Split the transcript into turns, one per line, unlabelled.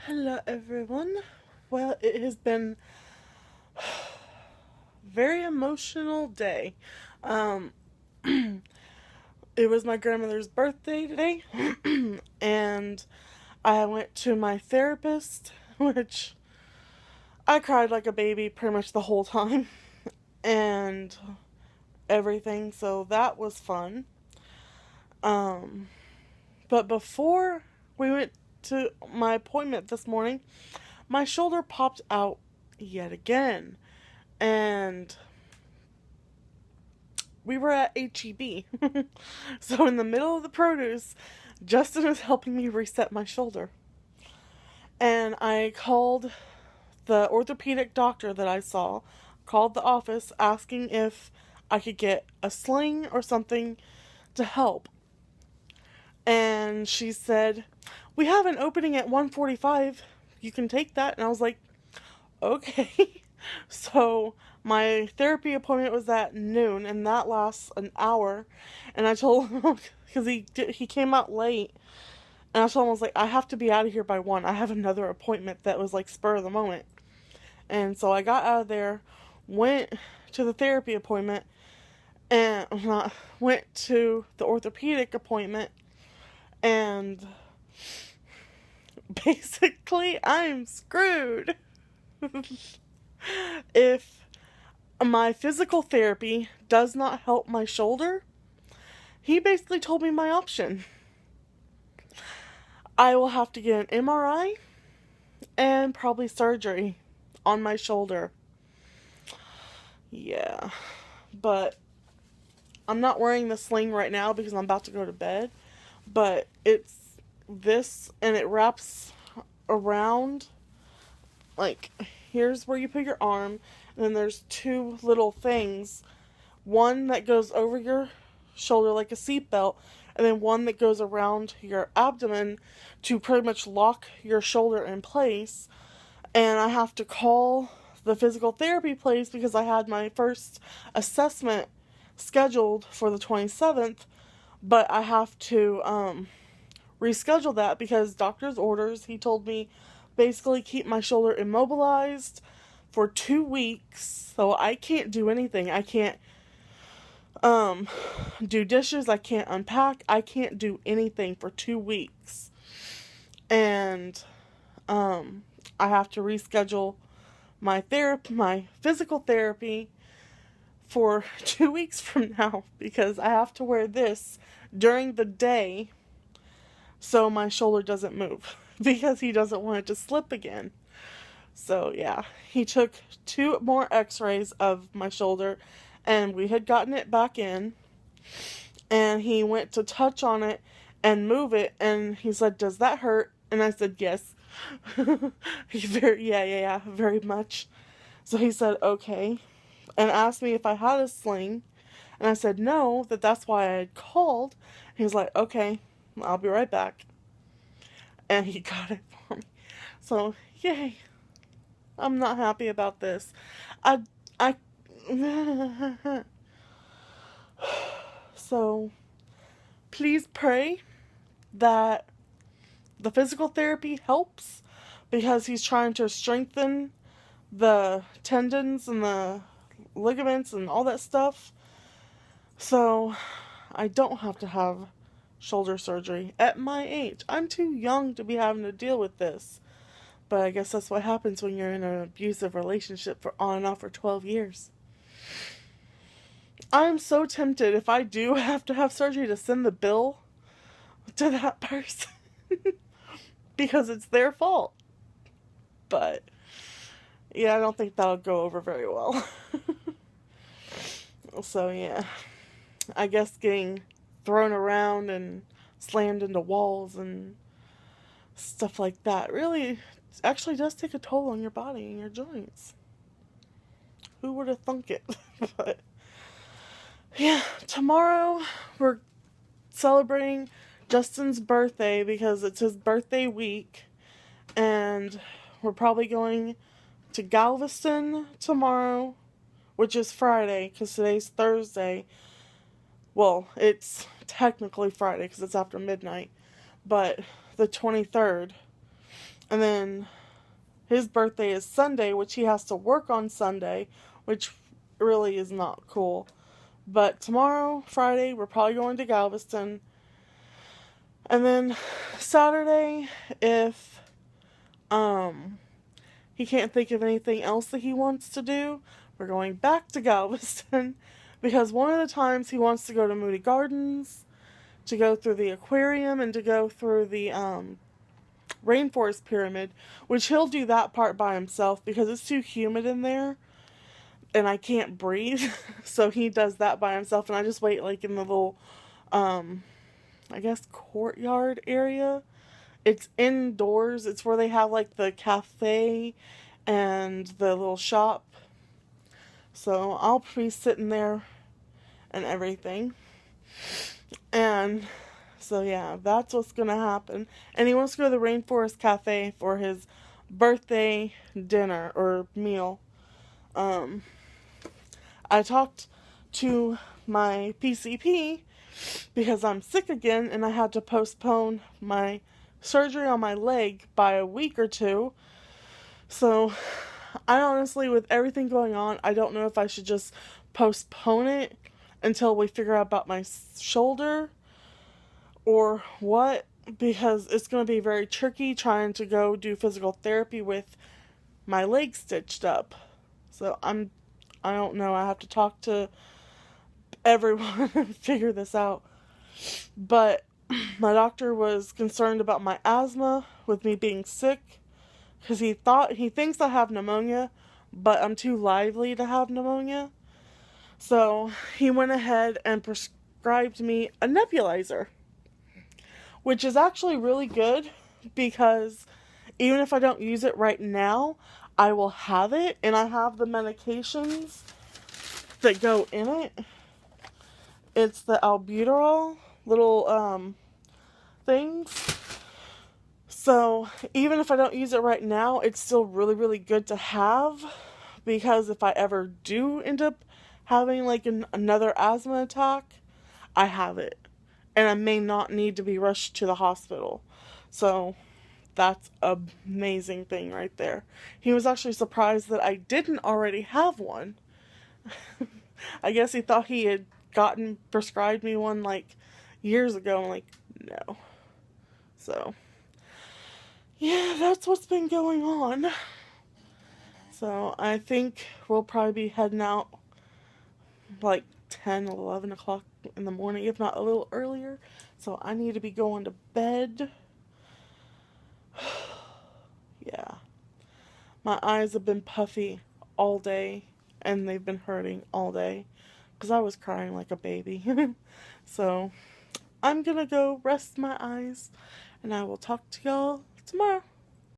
Hello, everyone. Well, it has been a very emotional day. Um, it was my grandmother's birthday today, and I went to my therapist, which I cried like a baby pretty much the whole time, and everything, so that was fun. Um, but before we went to my appointment this morning, my shoulder popped out yet again. And we were at HEB. So in the middle of the produce, Justin was helping me reset my shoulder. And I called the orthopedic doctor that I saw, called the office asking if I could get a sling or something to help. And she said, "We have an opening at 1:45. You can take that." And I was like, "Okay." So my therapy appointment was at noon, and that lasts an hour. And I told him because he came out late, and I told him I was like, "I have to be out of here by 1. I have another appointment that was like spur of the moment." And so I got out of there, went to the therapy appointment, and went to the orthopedic appointment, and basically I'm screwed. If my physical therapy does not help my shoulder, he basically told me my option. I will have to get an MRI and probably surgery on my shoulder. Yeah. But I'm not wearing the sling right now because I'm about to go to bed. But it's this, and it wraps around, like, here's where you put your arm, and then there's two little things. One that goes over your shoulder like a seatbelt, and then one that goes around your abdomen to pretty much lock your shoulder in place. And I have to call the physical therapy place because I had my first assessment scheduled for the 27th, but I have to reschedule that because doctor's orders, he told me basically keep my shoulder immobilized for 2 weeks. So I can't do anything. I can't um do dishes, I can't unpack, I can't do anything for 2 weeks. And um I have to reschedule my physical therapy for 2 weeks from now because I have to wear this during the day so my shoulder doesn't move because he doesn't want it to slip again. So yeah, he took 2 more x-rays of my shoulder, and we had gotten it back in, and he went to touch on it and move it, and he said, "Does that hurt?" And I said, "Yes." Yeah, very much. So he said, "Okay," and asked me if I had a sling, and I said no, that's why I had called. He was like, "Okay, I'll be right back," and he got it for me. So yay. I'm not happy about this. I I So please pray that the physical therapy helps because he's trying to strengthen the tendons and the ligaments and all that stuff. So I don't have to have shoulder surgery at my age. I'm too young to be having to deal with this. But I guess that's what happens when you're in an abusive relationship for on and off for 12 years. I'm so tempted if I do have to have surgery to send the bill to that person because it's their fault. But yeah, I don't think that'll go over very well. So yeah, I guess getting thrown around and slammed into walls and stuff like that really actually does take a toll on your body and your joints. Who would have thunk it? But yeah, tomorrow we're celebrating Justin's birthday because it's his birthday week, and we're probably going to Galveston tomorrow, which is Friday because today's Thursday. Well, it's technically Friday because it's after midnight, but the 23rd. And then his birthday is Sunday, which he has to work on Sunday, which really is not cool. But tomorrow, Friday, we're probably going to Galveston. And then Saturday, if he can't think of anything else that he wants to do, we're going back to Galveston because one of the times he wants to go to Moody Gardens, to go through the aquarium, and to go through the rainforest pyramid, which he'll do that part by himself because it's too humid in there and I can't breathe. So he does that by himself, and I just wait like in the little I guess courtyard area. It's indoors. It's where they have like the cafe and the little shop. So I'll be sitting there and everything. And so yeah, that's what's gonna happen. And he wants to go to the Rainforest Cafe for his birthday dinner or meal. I talked to my PCP because I'm sick again and I had to postpone my surgery on my leg by a week or two. So I honestly, with everything going on, I don't know if I should just postpone it until we figure out about my shoulder or what, because it's going to be very tricky trying to go do physical therapy with my leg stitched up. So I don't know. I have to talk to everyone and figure this out. But my doctor was concerned about my asthma with me being sick because he thinks I have pneumonia, but I'm too lively to have pneumonia. So he went ahead and prescribed me a nebulizer, which is actually really good because even if I don't use it right now, I will have it, and I have the medications that go in it. It's the albuterol little things. So even if I don't use it right now, it's still really, really good to have, because if I ever do end up having like another asthma attack, I have it. And I may not need to be rushed to the hospital. So that's an amazing thing right there. He was actually surprised that I didn't already have one. I guess he thought he had prescribed me one like years ago. I'm like, no. So yeah, that's what's been going on. So I think we'll probably be heading out like 10, 11 o'clock in the morning, if not a little earlier. So I need to be going to bed. Yeah. My eyes have been puffy all day, and they've been hurting all day because I was crying like a baby. So I'm gonna go rest my eyes, and I will talk to y'all tomorrow.